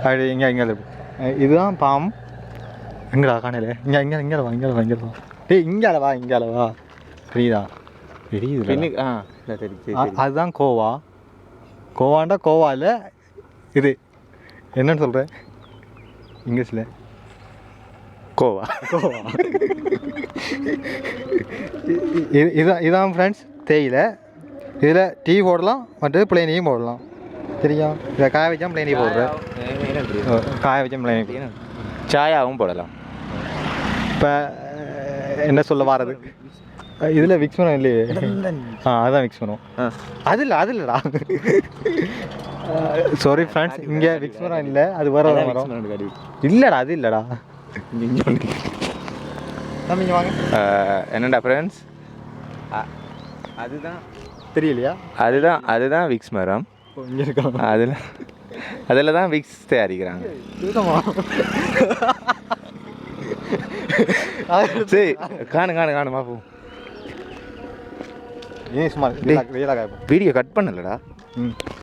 அப்படி இங்கே இதுதான் பாம். எங்கடா காணல? இங்கே வா. டேய் இங்கே வா. தெரியுதா? தெரியுது. அதுதான் கோவா. கோவாண்டா கோவா இல்லை, இது என்னன்னு சொல்கிறேன் இங்கிலீஷில்? கோவா. இதான் ஃப்ரெண்ட்ஸ் தேயிலை. இதில் டீ போடலாம், மற்றது பிளேனையும் போடலாம். சரியா? இதை காய வச்சா பிளேனி போடுறேன். காய வச்சா பிளேனி சாயாவும் போடலாம். இப்போ என்ன சொல்ல வாரது? இதில் விக்ஸ் மரம் இல்லையே. அதுதான் விக்ஸ் மரம். அது இல்லைடா. சாரி ஃப்ரெண்ட்ஸ், இங்கே விக்ஸ் மரம் இல்லை, அது வேற மரம். இல்லைடா, அது இல்லைடா. நீங்கள் வாங்க. என்னடா ஃப்ரெண்ட்ஸ், அதுதான் தெரியலையா? அதுதான் விக்ஸ் மரம். இங்கே இருக்காங்க. அதில் தான் விக்ஸ் தயாரிக்கிறாங்க. சரி, காணு மாப்போம். ஏன் சும்மா வீடியோ கட் பண்ணலடா.